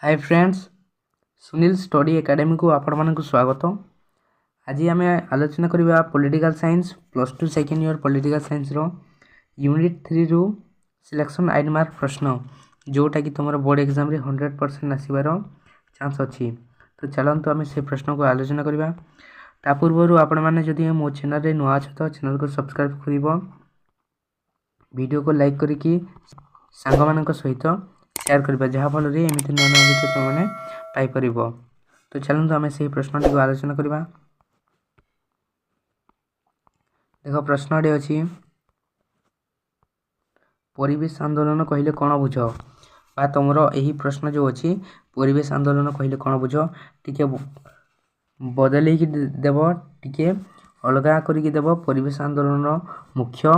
हाय friends, Sunil study academy को आपण मानक स्वागत। आज आम आलोचना करवा political science plus two second year political science रो यूनिट 3 रु सिलेक्शन आइड मार्क प्रश्न जोटा कि तुम बोर्ड एग्जाम रे 100% आसबार चांस अच्छी। तो चलते आम से प्रश्न को आलोचना करवा। ता पूर्व आपण मैंने जदि मो चैनल रे नुआ अच्छा तो चैनल को सब्सक्राइब कर वीडियो को लाइक करके सांग मान सहित शेयर करबा जहाँफल एमती नुआ नुआ भिडियो तुमने पाइपर। तो चलते आम से प्रश्न टी आलोचना करवा। देख प्रश्न अच्छी परिवेश आंदोलन कहले कौन बुझ बा तुम यही प्रश्न जो अच्छी परिवेश आंदोलन कहले कौन बुझ टिके बदल देव टिके अलगा करके देव। परिवेश आंदोलन मुख्य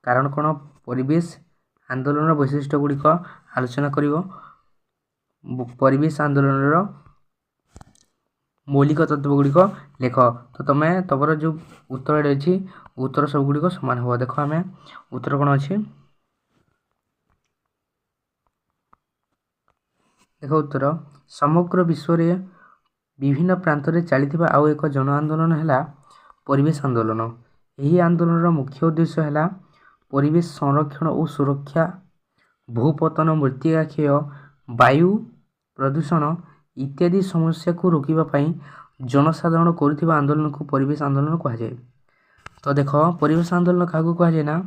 कारण कौन परिवेश आंदोलन वैशिष्ट्य गुड़िक आलोचना करिवो। परिवेश आंदोलन मौलिक तत्व गुड़िक लेख। तो तुम तबर जो उत्तर अच्छी उत्तर सब गुड़िक सामान हो। देख आम उत्तर कौन अच्छी देख उत्तर समग्र विश्व रे विभिन्न प्रांत रे चली आउ एक जन आंदोलन है परिवेश आंदोलन। यही आंदोलन मुख्य उद्देश्य है परिवेश संरक्षण और सुरक्षा, भूपतन, मृत्तिका क्षय, वायु प्रदूषण इत्यादि समस्या को रोकने जनसाधारण करुवा आंदोलन को परिवेश आंदोलन कहुए। तो देख परिवेश आंदोलन क्या कहुए ना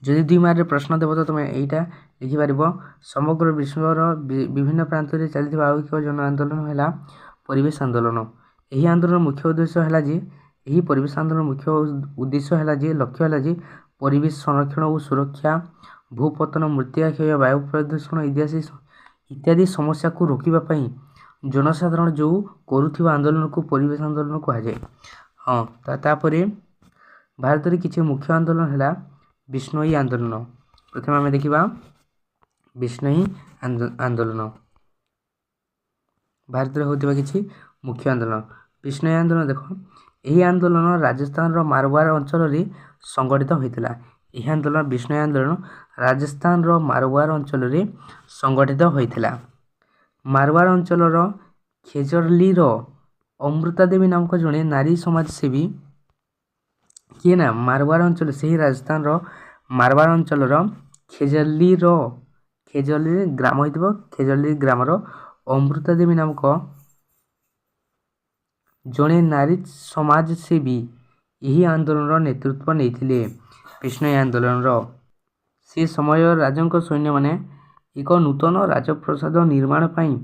जदि 2 मार्क प्रश्न देव तो तुम यहीटा लिखिपार समग्र विश्वर विभिन्न प्रांत में चली आउ एक जन आंदोलन है परिवेश आंदोलन। यही आंदोलन मुख्य उद्देश्य है यही परिवेश आंदोलन मुख्य उद्देश्य है लक्ष्य है परिवेश संरक्षण और सुरक्षा, भूपतन, मृत्तिका क्षय, वायु प्रदूषण इत्यादि समस्या को रोकने जनसाधारण जो करुवा आंदोलन को परिवेश आंदोलन कहुए। हाँ तापर भारत में किसी मुख्य आंदोलन है विष्णोई आंदोलन। प्रथम आम देखा विष्णोई आंदोलन भारत में होता किसी मुख्य आंदोलन विष्णोई आंदोलन। देख यही आंदोलन राजस्थान मारवाड़ अंचल संगठित होता। यह आंदोलन विष्णोई आंदोलन राजस्थान मारवाड़ अंचल संगठित होता। मारवाड़ अंचल खेजरली अमृता देवी नामक जड़े नारी समाजसेवी किए ना मारवाड़ अंचल से ही राजस्थान मारवाड़ अंचल खेजरली ग्राम हो खेजरली ग्रामर अमृता देवी नामक जड़े नारी समाजसेवी यही आंदोलन नेतृत्व नहीं विष्णोई आंदोलन से समय राजा सैन्य माने एक नूतन राजप्रसाद निर्माण पाई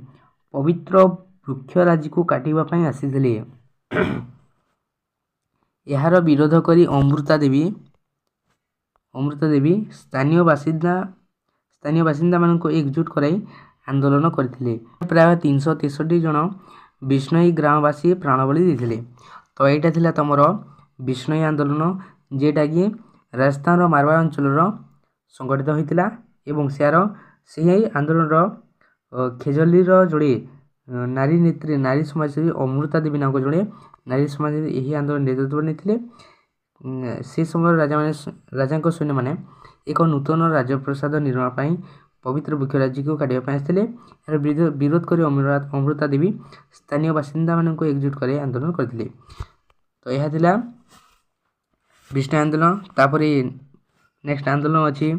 पवित्र वृक्षराजी को काटिबा आसी यार विरोध करी अमृता देवी स्थानीय बासिंदा मान एकजुट कराई आंदोलन करथिले। प्राय 363 जन विष्णोई ग्रामवासी प्राणबली देथिले। तो यहाँ थिला तुमर विष्णोई आंदोलन जेटा कि राजस्थान मारवाड़ अंचल संगठित होता एवं से आंदोलन खेजली जोड़े नारी नेत्री नारी समाजसेवी अमृता देवी नामक जोड़े नारी समाज यही आंदोलन नेतृत्व नहीं से समय राजा सैन्य मैंने एक नूतन राजप्रसाद निर्माण पाई पवित्र वृक्षराजी को काटिबा आसते विरोध कर अमृता देवी स्थानीय बासिंदा मान एकजुट कर आंदोलन करते। तो यह थिला विष्णु आंदोलन। तापर नेक्स्ट आंदोलन अच्छी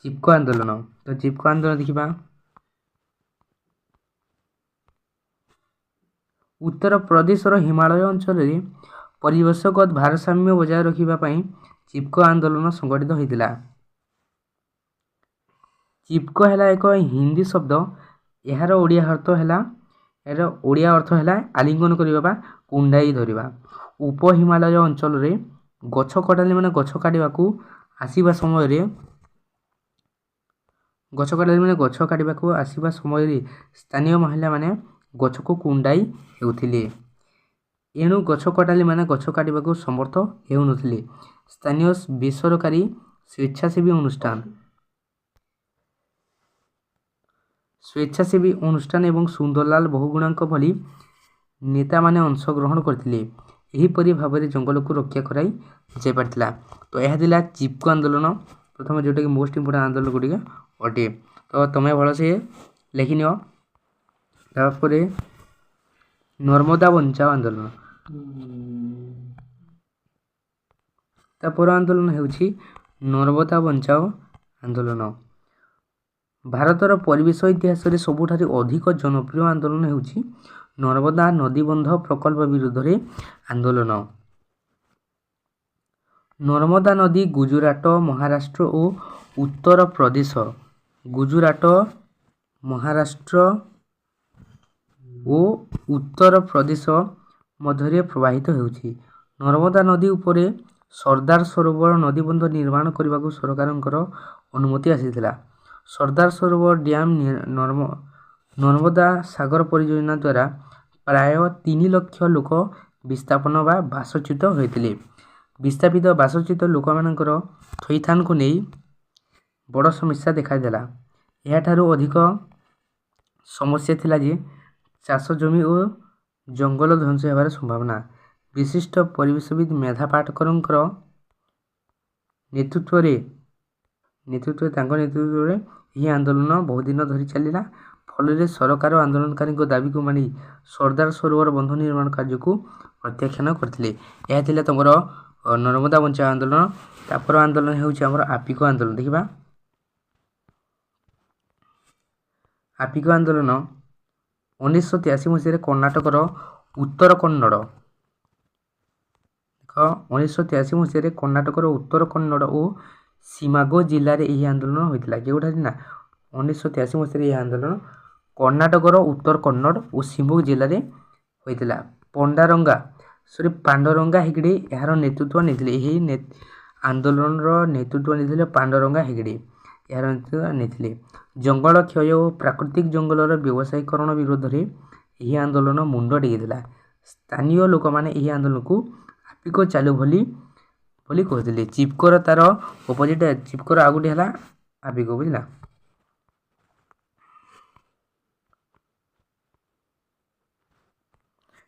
चिपको आंदोलन। तो चिपको आंदोलन देखा उत्तर प्रदेश हिमालय अंचल परिवेशगत भारसाम्य बजाय रखापी चिपको आंदोलन संगठित होता। चिपको है एक हिंदी शब्द यार ओडिया अर्थ है आलिंगन करने कुंडाई धरवा। उप हिमालय अंचल गछ कटाली मैंने गछ काटा आसवा समय स्थानीय महिला माने गछ को कुंडाई हेउथिले एणु गछ कटाली मैंने गछ काटा समर्थ हेउनथिले। स्थानीय बेसरकारी स्वेच्छासेवी अनुष्ठान एवं सुंदरलाल बहुगुणांक भली नेता माने अंशग्रहण करथिले। एहीपरि भाव में जंगल को रक्षा कराई जाय पारथिला। तो यह थिला चिपको आंदोलन प्रथम जोटा कि मोस्ट इंपोर्टेंट आंदोलन गुड़िक अटे। तो तुम्हें भल से ଲେଖିନିଅ। ତାପରେ ନର୍ମଦା ବଞ୍ଚାଅ ଆନ୍ଦୋଳନ। ତାପର ଆନ୍ଦୋଳନ ହେଉଛି ନର୍ମଦା ବଞ୍ଚାଅ ଆନ୍ଦୋଳନ। ଭାରତର ପରିବେଶ ଇତିହାସରେ ସବୁଠାରୁ ଅଧିକ ଜନପ୍ରିୟ ଆନ୍ଦୋଳନ ହେଉଛି ନର୍ମଦା ନଦୀବନ୍ଧ ପ୍ରକଳ୍ପ ବିରୋଧରେ ଆନ୍ଦୋଳନ। ନର୍ମଦା ନଦୀ ଗୁଜୁରାଟ, ମହାରାଷ୍ଟ୍ର ଓ ଉତ୍ତରପ୍ରଦେଶ ମଧ୍ୟରେ ପ୍ରବାହିତ ହେଉଛି। ନର୍ମଦା ନଦୀ ଉପରେ ସର୍ଦ୍ଦାର ସରୋବର ନଦୀବନ୍ଧ ନିର୍ମାଣ କରିବାକୁ ସରକାରଙ୍କର ଅନୁମତି ଆସିଥିଲା। ସର୍ଦ୍ଦାର ସରୋବର ଡ୍ୟାମ୍ ନର୍ମଦା ସାଗର ପରିଯୋଜନା ଦ୍ୱାରା ପ୍ରାୟ 3 ଲକ୍ଷ ଲୋକ ବିସ୍ଥାପନ ବା ବାସଚ୍ୟୁତ ହୋଇଥିଲେ। ବିସ୍ଥାପିତ ବାସଚ୍ୟୁତ ଲୋକମାନଙ୍କର ଥଇଥାନକୁ ନେଇ ବଡ଼ ସମସ୍ୟା ଦେଖାଦେଲା। ଏହାଠାରୁ ଅଧିକ ସମସ୍ୟା ଥିଲା ଯେ ଚାଷ ଜମି ଓ ଜଙ୍ଗଲ ଧ୍ୱଂସ ହେବାର ସମ୍ଭାବନା। ବିଶିଷ୍ଟ ପରିବେଶବିତ୍ ମେଧା ପାଟକରଙ୍କର ନେତୃତ୍ୱରେ ଏହି ଆନ୍ଦୋଳନ ବହୁ ଦିନ ଧରି ଚାଲିଲା। ଫଳରେ ସରକାର ଆନ୍ଦୋଳନକାରୀଙ୍କ ଦାବିକୁ ମାନି ସର୍ଦ୍ଦାର ସରୋବର ବନ୍ଧ ନିର୍ମାଣ କାର୍ଯ୍ୟକୁ ପ୍ରତ୍ୟାଖ୍ୟାନ କରିଥିଲେ। ଏହା ଥିଲା ତୁମର ନର୍ମଦା ବଞ୍ଚାଅ ଆନ୍ଦୋଳନ। ତାପର ଆନ୍ଦୋଳନ ହେଉଛି ଆମର ଆପିକ ଆନ୍ଦୋଳନ। ଦେଖିବା ଆପିକ ଆନ୍ଦୋଳନ 1983 ମସିହାରେ କର୍ଣ୍ଣାଟକର ଉତ୍ତର କନ୍ନଡ଼ 1983 ଓ ଶିମାଗୋ ଜିଲ୍ଲାରେ ଏହି ଆନ୍ଦୋଳନ ହୋଇଥିଲା। ଯେଉଁଠାରେ ନା 1983 ମସିହାରେ ଏହି ଆନ୍ଦୋଳନ କର୍ଣ୍ଣାଟକର ଉତ୍ତର କନ୍ନଡ଼ ଓ ଶିମୋଗ ଜିଲ୍ଲାରେ ହୋଇଥିଲା। ପାଣ୍ଡରଙ୍ଗା ହେଗଡ଼େ ଏହାର ନେତୃତ୍ୱ ନେଇଥିଲେ। ଏହି ଆନ୍ଦୋଳନର ନେତୃତ୍ୱ ନେଇଥିଲେ ପାଣ୍ଡରଙ୍ଗା ହେଗଡ଼େ ଏହାର ନେତୃତ୍ୱ ନେଇଥିଲେ। ଜଙ୍ଗଲ କ୍ଷୟ ଓ ପ୍ରାକୃତିକ ଜଙ୍ଗଲର ବ୍ୟବସାୟୀକରଣ ବିରୋଧରେ ଏହି ଆନ୍ଦୋଳନ ମୁଣ୍ଡ ଟେକିଥିଲା। ସ୍ଥାନୀୟ ଲୋକମାନେ ଏହି ଆନ୍ଦୋଳନକୁ ଆପିକ ଚାଲୁ ବୋଲି କହୁଥିଲେ। ଚିପ୍କୋର ତାର ଅପୋଜିଟ୍, ଚିପ୍କୋର ଆଉ ଗୋଟେ ହେଲା ଆପିକ, ବୁଝିଲା।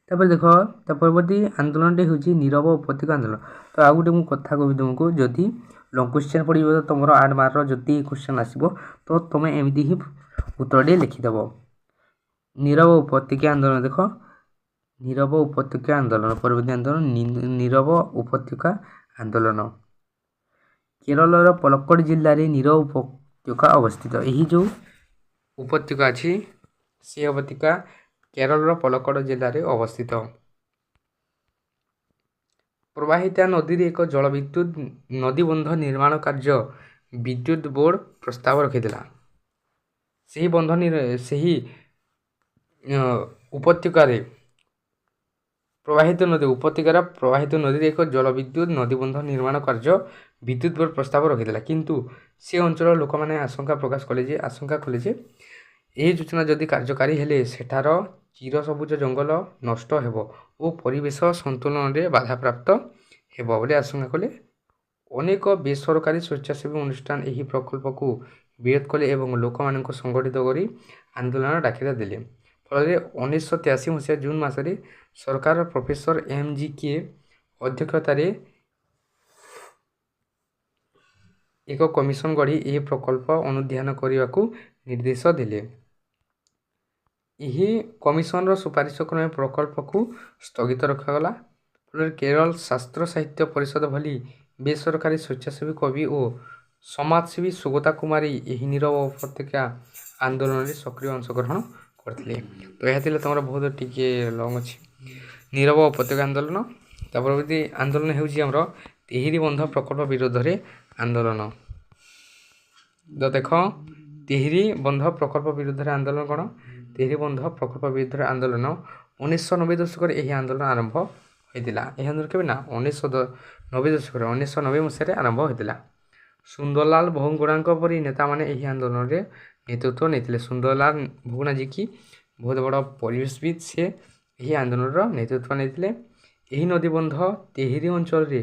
ତାପରେ ଦେଖ ତା ପରବର୍ତ୍ତୀ ଆନ୍ଦୋଳନଟି ହେଉଛି ନୀରବ ଉପତ୍ୟକା ଆନ୍ଦୋଳନ। ତ ଆଉ ଗୋଟେ ମୁଁ କଥା କହିବି ତୁମକୁ, ଯଦି ଲଙ୍ଗ କ୍ୱେଶ୍ଚନ୍ ପଡ଼ିବ ତ ତୁମର 8 ମାର୍କର ଯଦି କ୍ୱେଶ୍ଚନ୍ ଆସିବ ତ ତୁମେ ଏମିତି ହିଁ ଉତ୍ତରଟି ଲେଖିଦେବ। ନୀରବ ଉପତ୍ୟକା ଆନ୍ଦୋଳନ ଦେଖ, ନୀରବ ଉପତ୍ୟକା ଆନ୍ଦୋଳନ ପରବର୍ତ୍ତୀ ଆନ୍ଦୋଳନ ନୀରବ ଉପତ୍ୟକା ଆନ୍ଦୋଳନ। କେରଳର ପଲକ୍କଡ଼ ଜିଲ୍ଲାରେ ନୀରବ ଉପତ୍ୟକା ଅବସ୍ଥିତ। ଏହି ଯେଉଁ ଉପତ୍ୟକା ଅଛି ସେ ଉପତ୍ୟକା କେରଳର ପଲକ୍କଡ଼ ଜିଲ୍ଲାରେ ଅବସ୍ଥିତ। ପ୍ରବାହିତା ନଦୀରେ ଏକ ଜଳବିଦ୍ୟୁତ ନଦୀବନ୍ଧ ନିର୍ମାଣ କାର୍ଯ୍ୟ ବିଦ୍ୟୁତ ବୋର୍ଡ ପ୍ରସ୍ତାବ ରଖିଥିଲା। ସେହି ଉପତ୍ୟକାରେ ପ୍ରବାହିତ ନଦୀରେ ଏକ ଜଳବିଦ୍ୟୁତ ନଦୀବନ୍ଧ ନିର୍ମାଣ କାର୍ଯ୍ୟ ବିଦ୍ୟୁତ ବୋର୍ଡ ପ୍ରସ୍ତାବ ରଖିଥିଲା। କିନ୍ତୁ ସେ ଅଞ୍ଚଳର ଲୋକମାନେ ଆଶଙ୍କା କଲେ ଯେ ଏହି ଯୋଜନା ଯଦି କାର୍ଯ୍ୟକାରୀ ହେଲେ ସେଠାର ଚିରସବୁଜ ଜଙ୍ଗଲ ନଷ୍ଟ ହେବ ଓ ପରିବେଶ ସନ୍ତୁଳନରେ ବାଧାପ୍ରାପ୍ତ ହେବ ବୋଲି ଆଶଙ୍କା କଲେ। ଅନେକ ବେସରକାରୀ ସ୍ୱେଚ୍ଛାସେବୀ ଅନୁଷ୍ଠାନ ଏହି ପ୍ରକଳ୍ପକୁ ବିରୋଧ କଲେ ଏବଂ ଲୋକମାନଙ୍କୁ ସଂଗଠିତ କରି ଆନ୍ଦୋଳନ ଡାକରା ଦେଲେ। ଫଳରେ 1983 ମସିହା ଜୁନ୍ ମାସରେ ସରକାର ପ୍ରଫେସର MGK ଅଧ୍ୟକ୍ଷତାରେ ଏକ କମିଶନ ଗଢ଼ି ଏହି ପ୍ରକଳ୍ପ ଅନୁଧ୍ୟାନ କରିବାକୁ ନିର୍ଦ୍ଦେଶ ଦେଲେ। ଏହି କମିଶନର ସୁପାରିଶ କ୍ରମେ ପ୍ରକଳ୍ପକୁ ସ୍ଥଗିତ ରଖାଗଲା। ଫଳରେ କେରଳ ଶାସ୍ତ୍ର ସାହିତ୍ୟ ପରିଷଦ ଭଳି ବେସରକାରୀ ସ୍ୱେଚ୍ଛାସେବୀ କବି ଓ ସମାଜସେବୀ ସୁଗତା କୁମାରୀ ଏହି ନୀରବ ଉପତ୍ୟକା ଆନ୍ଦୋଳନରେ ସକ୍ରିୟ ଅଂଶଗ୍ରହଣ କରିଥିଲେ। ତ ଏହା ଥିଲା ତୁମର ବହୁତ ଟିକେ ଲଙ୍ଗ୍ ଅଛି ନୀରବ ଉପତ୍ୟକା ଆନ୍ଦୋଳନ। ତା ପରବର୍ତ୍ତୀ ଆନ୍ଦୋଳନ ହେଉଛି ଆମର ତିହିରି ବନ୍ଧ ପ୍ରକଳ୍ପ ବିରୋଧରେ ଆନ୍ଦୋଳନ। ତ ଦେଖ ତିହିରି ବନ୍ଧ ପ୍ରକଳ୍ପ ବିରୁଦ୍ଧରେ ଆନ୍ଦୋଳନ କ'ଣ? ତିହିରି ବନ୍ଧ ପ୍ରକଳ୍ପ ବିରୁଦ୍ଧରେ ଆନ୍ଦୋଳନ 1990 ଦଶକରେ ଏହି ଆନ୍ଦୋଳନ ଆରମ୍ଭ ହୋଇଥିଲା। ଏହି ଆନ୍ଦୋଳନ କେବେ ନା 1990 ମସିହାରେ ଆରମ୍ଭ ହୋଇଥିଲା। ସୁନ୍ଦରଲାଲ ବହୁଗୁଣାଙ୍କ ପରି ନେତାମାନେ ଏହି ଆନ୍ଦୋଳନରେ ନେତୃତ୍ୱ ନେଇଥିଲେ। ସୁନ୍ଦରଲାଲ ବହୁଗୁଣା ଯିଏକି ବହୁତ ବଡ଼ ପରିବେଶବିତ୍, ସେ ଏହି ଆନ୍ଦୋଳନର ନେତୃତ୍ୱ ନେଇଥିଲେ। ଏହି ନଦୀବନ୍ଧ ତିହିରି ଅଞ୍ଚଳରେ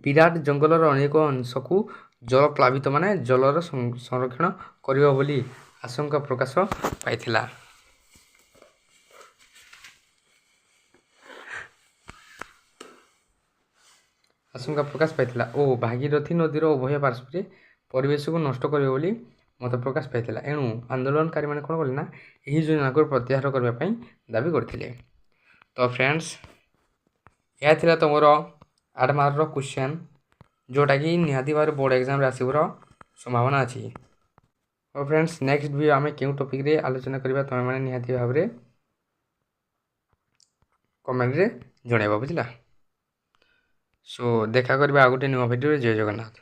ବିରାଟ ଜଙ୍ଗଲର ଅନେକ ଅଂଶକୁ ଜଳପ୍ଳାବିତ ଜଳର ସଂରକ୍ଷଣ କରିବ ବୋଲି ଆଶଙ୍କା ପ୍ରକାଶ ପାଇଥିଲା। ଓ ଭାଗୀରଥୀ ନଦୀର ଉଭୟ ପାର୍ଶ୍ୱରେ ପରିବେଶକୁ ନଷ୍ଟ କରିବ ବୋଲି ମତ ପ୍ରକାଶ ପାଇଥିଲା। ଏଣୁ ଆନ୍ଦୋଳନକାରୀମାନେ କ'ଣ କଲେ ନା ଏହି ଯୋଜନାକୁ ପ୍ରତ୍ୟାହାର କରିବା ପାଇଁ ଦାବି କରିଥିଲେ। ତ ଫ୍ରେଣ୍ଡସ୍, ଏହା ଥିଲା ତୁମର 8 ମାର୍କର କ୍ୱେଶ୍ଚନ୍, ଯେଉଁଟାକି ନିହାତି ଭାବରେ ବୋର୍ଡ଼ ଏକ୍ଜାମ୍ରେ ଆସିବାର ସମ୍ଭାବନା ଅଛି। ହଉ ଫ୍ରେଣ୍ଡସ୍, ନେକ୍ସଟ ଭିଡ଼ିଓ ଆମେ କେଉଁ ଟପିକ୍ରେ ଆଲୋଚନା କରିବା ତୁମେମାନେ ନିହାତି ଭାବରେ କମେଣ୍ଟରେ ଜଣାଇବ, ବୁଝିଲା। ସୋ ଦେଖା କରିବା ଆଉ ଗୋଟେ ନୂଆ ଭିଡ଼ିଓରେ। ଜୟ ଜଗନ୍ନାଥ।